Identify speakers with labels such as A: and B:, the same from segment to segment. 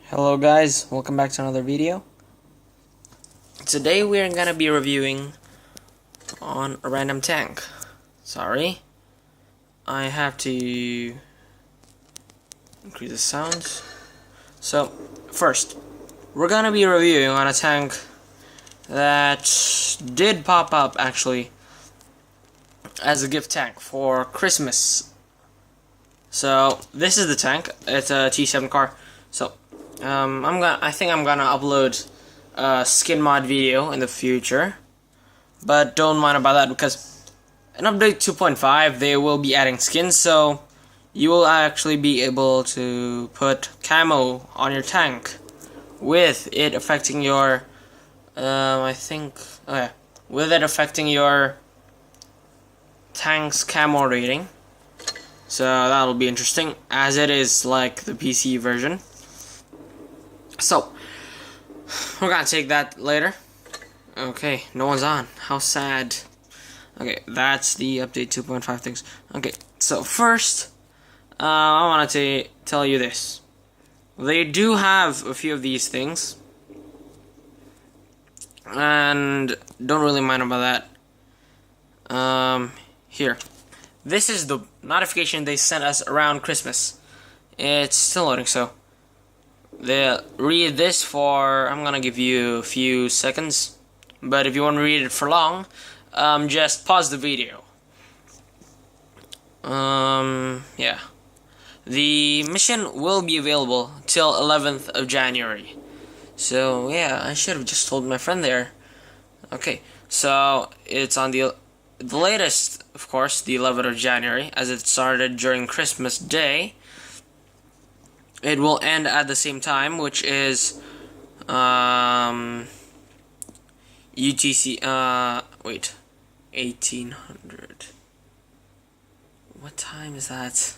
A: Hello guys, welcome back to another video. Today we're gonna be reviewing on a random tank. Sorry, I have to increase the sounds. So first, we're gonna be reviewing on a tank that did pop up actually as a gift tank for Christmas. So this is the tank. It's a T7 car. So I think I'm gonna upload a skin mod video in the future, but don't mind about that because in update 2.5 they will be adding skins, so you will actually be able to put camo on your tank with it affecting your with it affecting your tank's camo rating. So that'll be interesting, as it is like the PC version. So we're gonna take that later. Okay, no one's on. How sad. Okay, that's the update 2.5 things. Okay, so first, I wanted to tell you this. They do have a few of these things, and don't really mind about that. Here. This is the notification they sent us around Christmas. It's still loading, so they'll read this for, I'm gonna give you a few seconds, but if you want to read it for long, just pause the video. Yeah. The mission will be available till 11th of January. So, yeah, I should have just told my friend there. Okay, so it's on the latest, of course, the 11th of January, as it started during Christmas Day. It will end at the same time, which is UTC 1800. What time is that?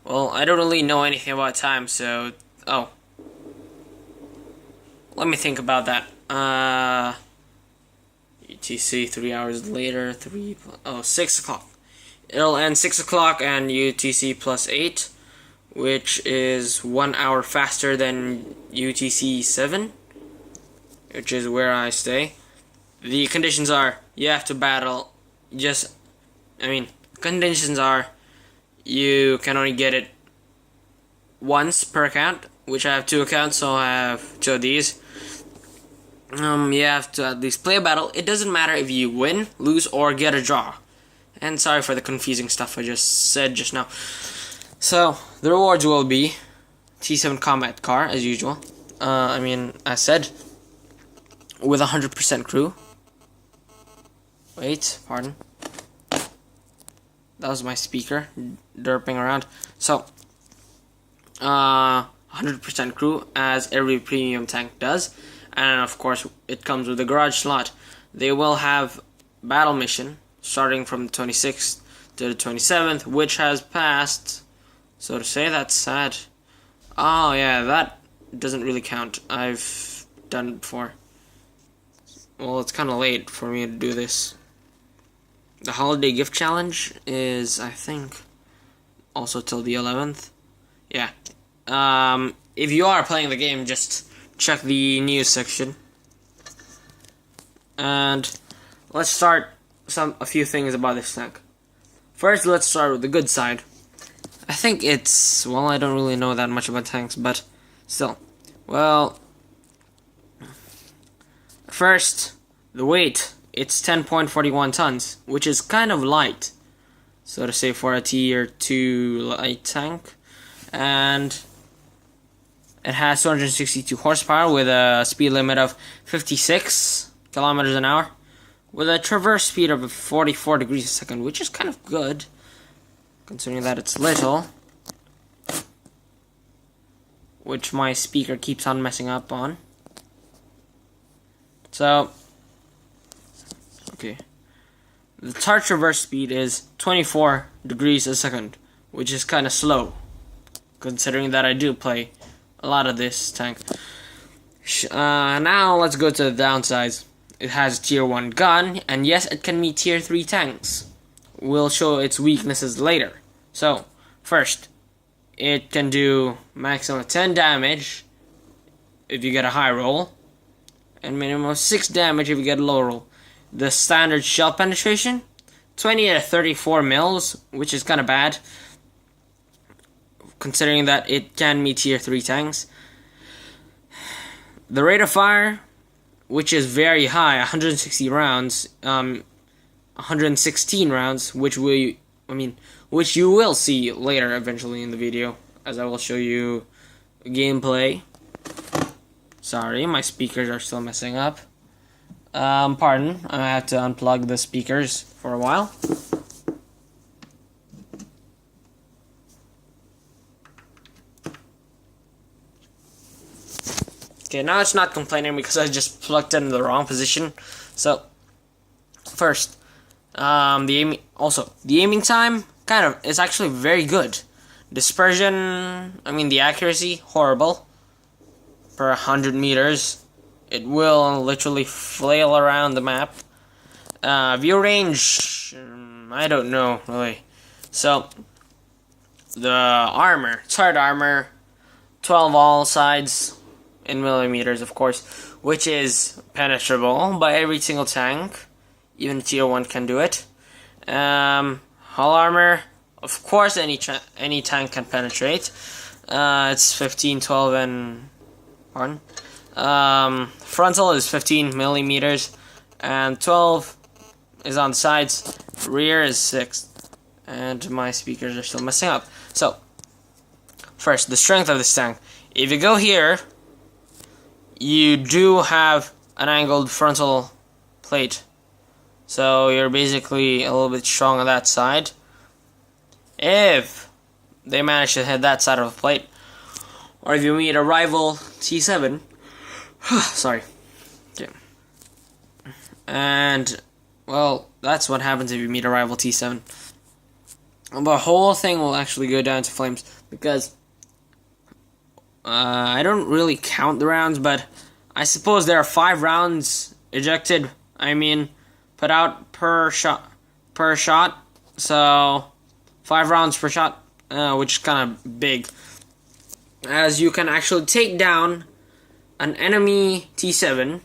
A: Well, I don't really know anything about time, so let me think about that. UTC 3 hours later, 6 o'clock. It'll end 6 o'clock and UTC plus 8, which is 1 hour faster than UTC 7, which is where I stay. The conditions are you have to battle conditions are you can only get it once per account, which I have 2 accounts, so I have 2 of these. You have to at least play a battle. It doesn't matter if you win, lose, or get a draw. And sorry for the confusing stuff I just said just now. So, the rewards will be T7 combat car, as usual. As said, with 100% crew. Wait, pardon. That was my speaker derping around. So, 100% crew, as every premium tank does. And of course, it comes with a garage slot. They will have battle mission starting from the 26th to the 27th, which has passed. So to say, that's sad. Oh yeah, that doesn't really count. I've done it before. Well, it's kind of late for me to do this. The holiday gift challenge is, I think, also till the 11th. Yeah. If you are playing the game, just check the news section. And let's start a few things about this tank. First, let's start with the good side. I think it's, well, I don't really know that much about tanks, but still. Well, first, the weight. It's 10.41 tons, which is kind of light, so to say, for a tier 2 light tank. And it has 262 horsepower with a speed limit of 56 kilometers an hour, with a traverse speed of 44 degrees a second, which is kind of good, considering that it's little, which my speaker keeps on messing up on. So, okay, the tart traverse speed is 24 degrees a second, which is kind of slow, considering that I do play a lot of this tank. Now let's go to the downsides. It has a tier 1 gun, and yes, it can meet tier 3 tanks. We'll show its weaknesses later. So, first, it can do maximum 10 damage if you get a high roll, and minimum of 6 damage if you get a low roll. The standard shell penetration, 20 to 34 mils, which is kind of bad, considering that it can meet tier 3 tanks. The rate of fire, which is very high, 160 rounds, 116 rounds, which you will see later eventually in the video, as I will show you gameplay. Sorry, my speakers are still messing up. Pardon, I have to unplug the speakers for a while. Okay, now it's not complaining because I just plugged it in the wrong position. So, first, the aiming time is actually very good. Dispersion, the accuracy, horrible. Per 100 meters, it will literally flail around the map. View range, I don't know really. So, the armor, hard armor, 12 all sides in millimeters, of course, which is penetrable by every single tank. Even tier 1 can do it. Hull armor, of course, any tank can penetrate. It's 15, 12, and frontal is 15 millimeters, and 12 is on the sides. Rear is 6, and my speakers are still messing up. So, first, the strength of this tank. If you go here, you do have an angled frontal plate, so you're basically a little bit strong on that side. If they manage to hit that side of the plate, or if you meet a rival T7, sorry, okay, and well, that's what happens if you meet a rival T7. The whole thing will actually go down to flames, because I don't really count the rounds, but I suppose there are 5 rounds ejected, put out per shot, so 5 rounds per shot, which is kind of big, as you can actually take down an enemy T7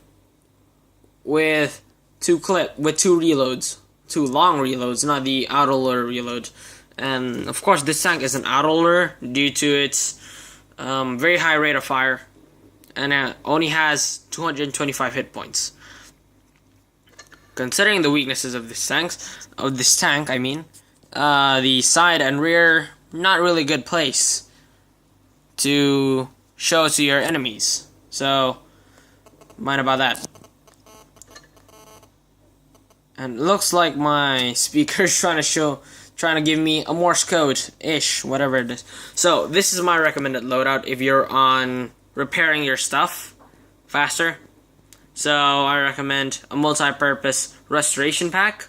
A: with 2 reloads, 2 long reloads, not the autoloader reload. And of course, this tank is an autoloader due to its very high rate of fire, and it only has 225 hit points. Considering the weaknesses of this tank, the side and rear, not really good place to show to your enemies. So, mind about that. And it looks like my speaker's trying to give me a Morse code-ish, whatever it is. So, this is my recommended loadout if you're on repairing your stuff faster. So, I recommend a multi-purpose restoration pack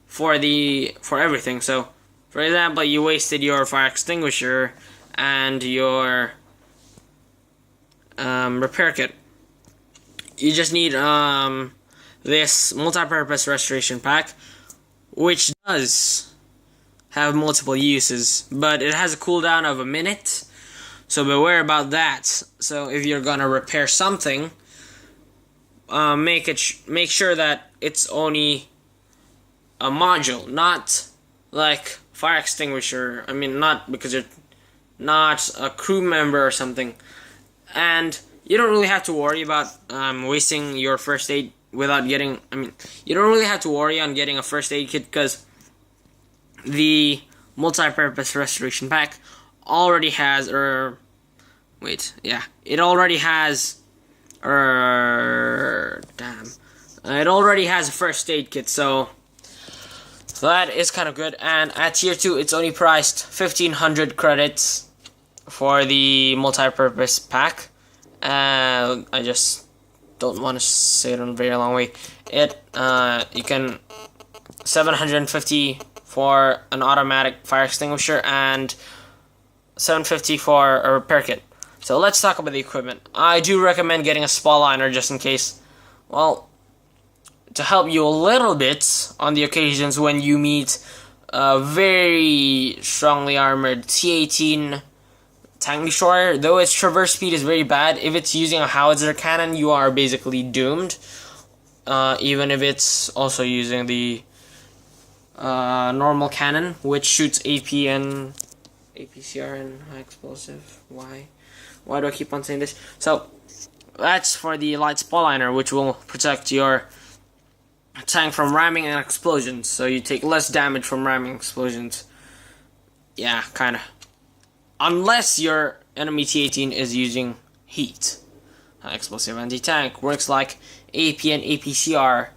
A: for everything. So, for example, you wasted your fire extinguisher and your repair kit. You just need this multi-purpose restoration pack, which does have multiple uses, but it has a cooldown of a minute, so beware about that. So if you're gonna repair something, make sure that it's only a module, not like fire extinguisher. Not because you're not a crew member or something. And you don't really have to worry about wasting your first aid without getting. You don't really have to worry on getting a first aid kit, because the multi-purpose restoration pack already has, it already has, it already has a first aid kit, so that is kind of good. And at tier 2, it's only priced 1,500 credits for the multi-purpose pack. I just don't want to say it in a very long way. You can 750 for an automatic fire extinguisher and 750 for a repair kit. So let's talk about the equipment. I do recommend getting a spall liner just in case, well, to help you a little bit on the occasions when you meet a very strongly armored T18 tank destroyer. Though its traverse speed is very bad, if it's using a howitzer cannon, you are basically doomed. Even if it's also using the normal cannon, which shoots AP and APCR and high explosive. Why do I keep on saying this? So that's for the light spotlighter, which will protect your tank from ramming and explosions, so you take less damage from ramming explosions. Yeah, kinda. Unless your enemy T-18 is using heat. High explosive anti-tank works like AP and APCR,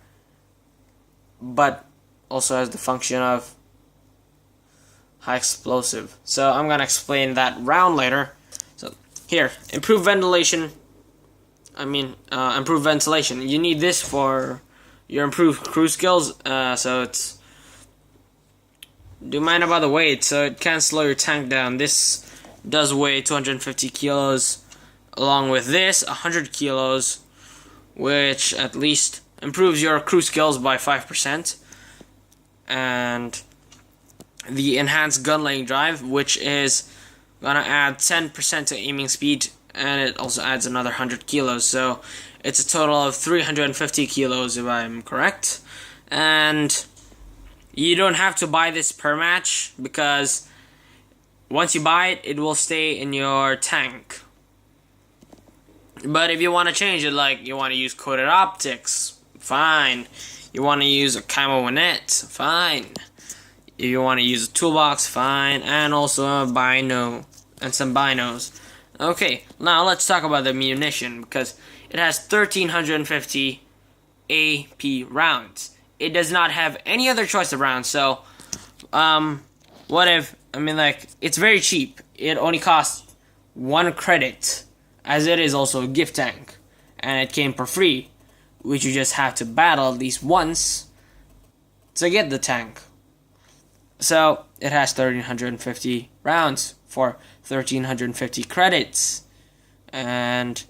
A: but also has the function of high explosive. So I'm gonna explain that round later. So here, improved ventilation. Improved ventilation. You need this for your improved crew skills. So it's do mind about the weight, so it can slow your tank down. This does weigh 250 kilos, along with this 100 kilos, which at least improves your crew skills by 5%. And the enhanced gun laying drive, which is gonna add 10% to aiming speed, and it also adds another 100 kilos, so it's a total of 350 kilos if I'm correct. And you don't have to buy this per match, because once you buy it, it will stay in your tank. But if you want to change it, like you want to use coated optics, fine. You want to use a camo winnet, fine. If you want to use a toolbox, fine. And also a bino and some binos. Okay, now let's talk about the munition, because it has 1350 AP rounds. It does not have any other choice of rounds, so it's very cheap. It only costs 1 credit, as it is also a gift tank, and it came for free, which you just have to battle at least once to get the tank. So it has 1350 rounds for 1350 credits, and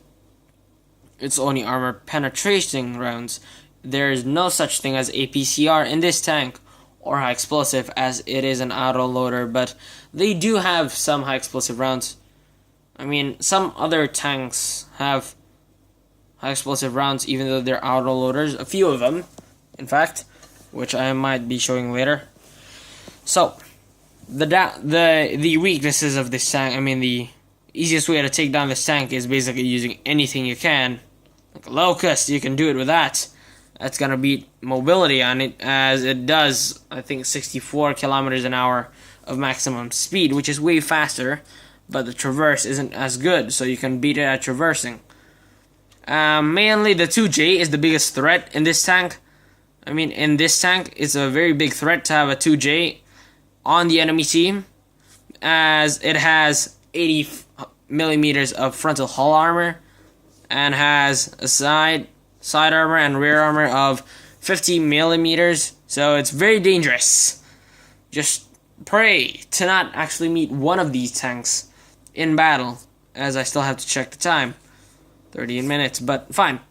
A: it's only armor penetrating rounds. There is no such thing as APCR in this tank, or high explosive, as it is an auto loader, but they do have some high explosive rounds. Some other tanks have high explosive rounds even though they're auto loaders, a few of them in fact, which I might be showing later. So the weaknesses of this tank, the easiest way to take down this tank is basically using anything you can. Like a locust, you can do it with that. That's gonna beat mobility on it, as it does, I think, 64 kilometers an hour of maximum speed, which is way faster, but the traverse isn't as good, so you can beat it at traversing. Mainly the 2J is the biggest threat in this tank. In this tank, it's a very big threat to have a 2J on the enemy team, as it has 80 millimeters of frontal hull armor, and has a side armor and rear armor of 50 millimeters, so it's very dangerous. Just pray to not actually meet one of these tanks in battle, as I still have to check the time. 13 minutes, but fine.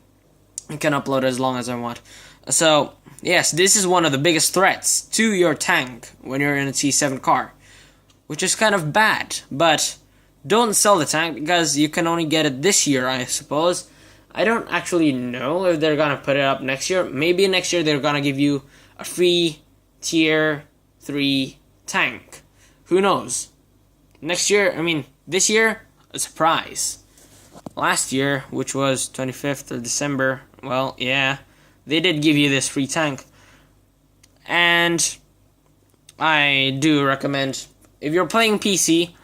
A: I can upload as long as I want. So, yes, this is one of the biggest threats to your tank when you're in a T7 car, which is kind of bad, but don't sell the tank, because you can only get it this year, I suppose. I don't actually know if they're gonna put it up next year. Maybe next year they're gonna give you a free tier 3 tank. Who knows? Next year, this year, a surprise. Last year, which was 25th of December, well, yeah, they did give you this free tank. And I do recommend, if you're playing PC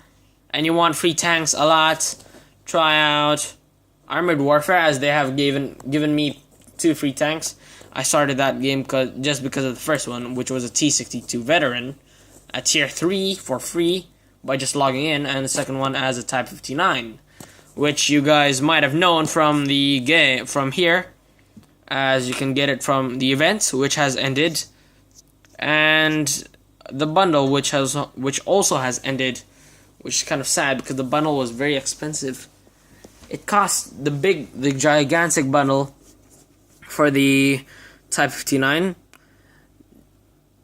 A: and you want free tanks a lot, try out Armored Warfare, as they have given me 2 free tanks. I started that game just because of the first one, which was a T62 veteran at tier 3 for free by just logging in, and the second one as a Type 59, which you guys might have known from the game from here, as you can get it from the event, which has ended, and the bundle, which also has ended, which is kind of sad because the bundle was very expensive. It cost the gigantic bundle for the Type 59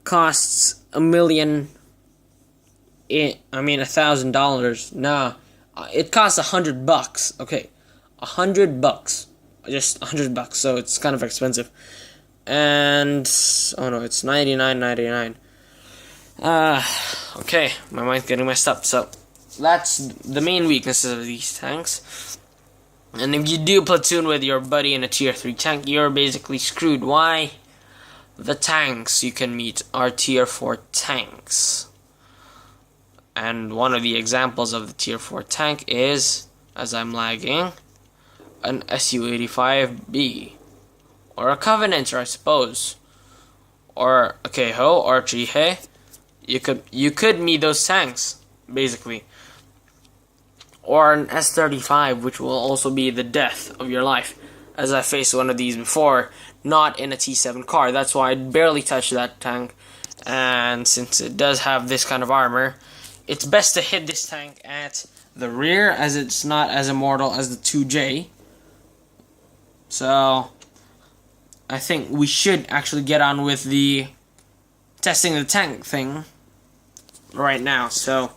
A: costs $1,000. Nah, It costs $100. Okay, $100, just $100. So it's kind of expensive. And oh no, it's $99.99. Okay, my mind's getting messed up. So that's the main weaknesses of these tanks. And if you do platoon with your buddy in a tier 3 tank, you're basically screwed. Why? The tanks you can meet are tier 4 tanks. And one of the examples of the tier 4 tank is, as I'm lagging, an SU-85B. Or a Covenanter, I suppose. Or a Keiho, or a Chihei. You could meet those tanks, basically. Or an S-35, which will also be the death of your life. As I faced one of these before, not in a T7 car. That's why I barely touched that tank. And since it does have this kind of armor, it's best to hit this tank at the rear, as it's not as immortal as the 2J. So I think we should actually get on with the testing the tank thing right now. So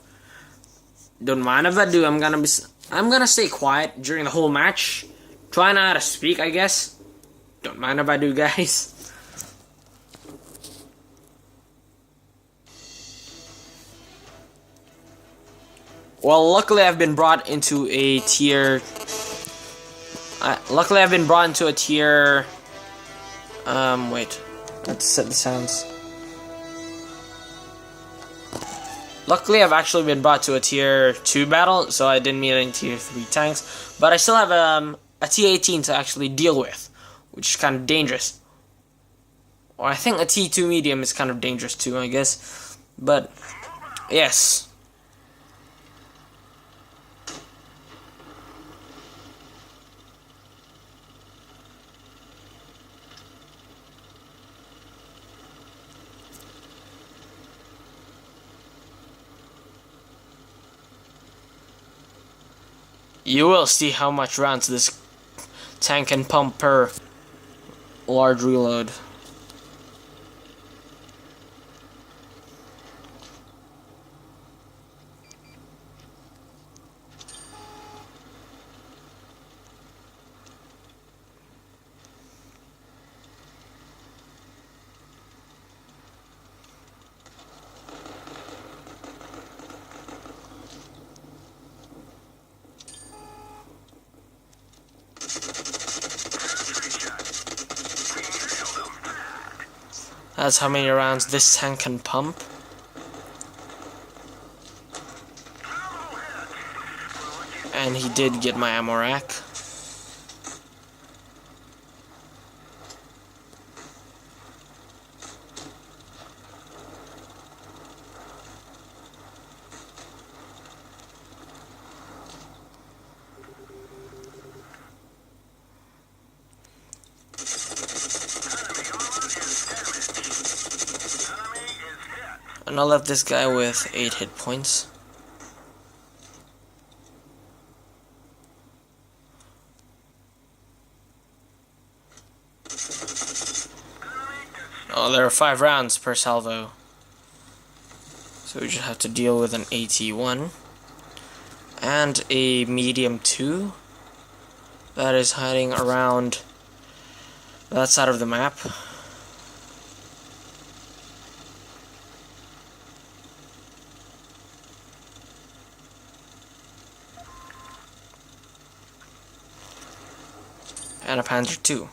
A: don't mind if I do. I'm gonna stay quiet during the whole match. Try not to speak, I guess. Don't mind if I do, guys. Well, luckily I've been brought into a tier. Wait. Let's set the sounds. Luckily, I've actually been brought to a tier 2 battle, so I didn't meet any tier 3 tanks. But I still have a T-18 to actually deal with, which is kind of dangerous. Or I think a T2 medium is kind of dangerous too, I guess. But yes. You will see how much rounds this tank can pump per large reload. That's how many rounds this tank can pump. And he did get my ammo rack. And I left this guy with 8 hit points. Oh, there are 5 rounds per salvo. So we just have to deal with an AT-1 and a medium 2 that is hiding around that side of the map. And a Panzer II.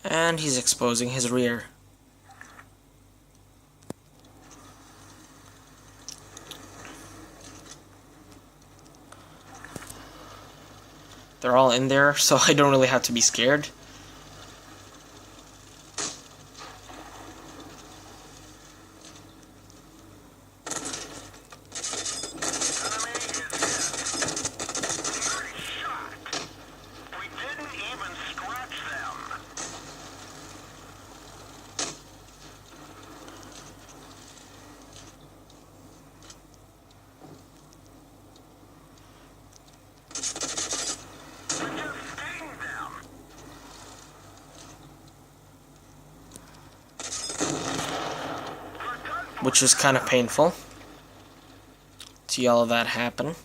A: And he's exposing his rear. They're all in there, so I don't really have to be scared. which was kind of painful to see all of that happen.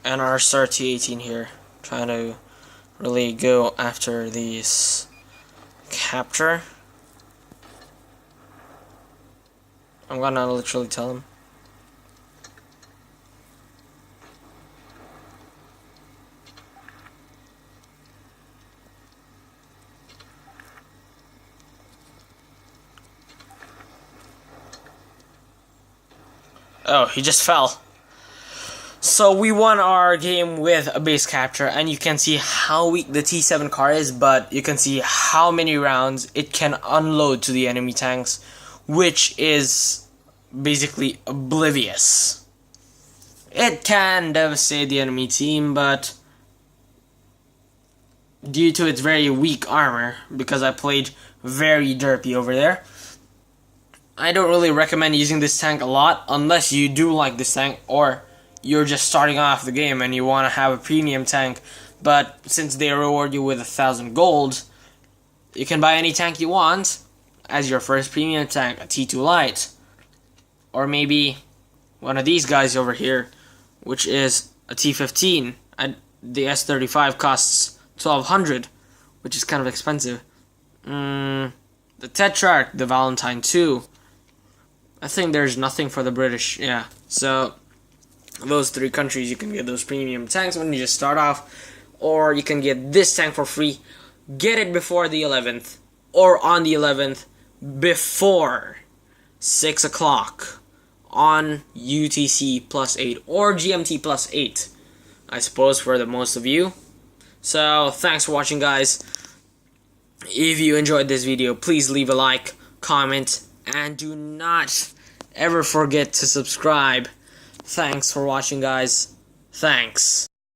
A: And our Star T-18 here, trying to really go after these capture. I'm gonna literally tell him. Oh, he just fell. So we won our game with a base capture, and you can see how weak the T7 car is, but you can see how many rounds it can unload to the enemy tanks, which is basically oblivious. It can devastate the enemy team, but due to its very weak armor, because I played very derpy over there, I don't really recommend using this tank a lot unless you do like this tank or you're just starting off the game and you want to have a premium tank. But since they reward you with 1,000 gold, you can buy any tank you want as your first premium tank, a T2 Lite. Or maybe one of these guys over here, which is a T15. The S35 costs 1,200, which is kind of expensive. The Tetrarch, the Valentine 2. I think there's nothing for the British, yeah. So, those 3 countries, you can get those premium tanks when you just start off. Or you can get this tank for free. Get it before the 11th. Or on the 11th, before 6 o'clock. On UTC +8 or GMT +8. I suppose for the most of you. So, thanks for watching, guys. If you enjoyed this video, please leave a like, comment, and do not ever forget to subscribe. Thanks for watching, guys. Thanks.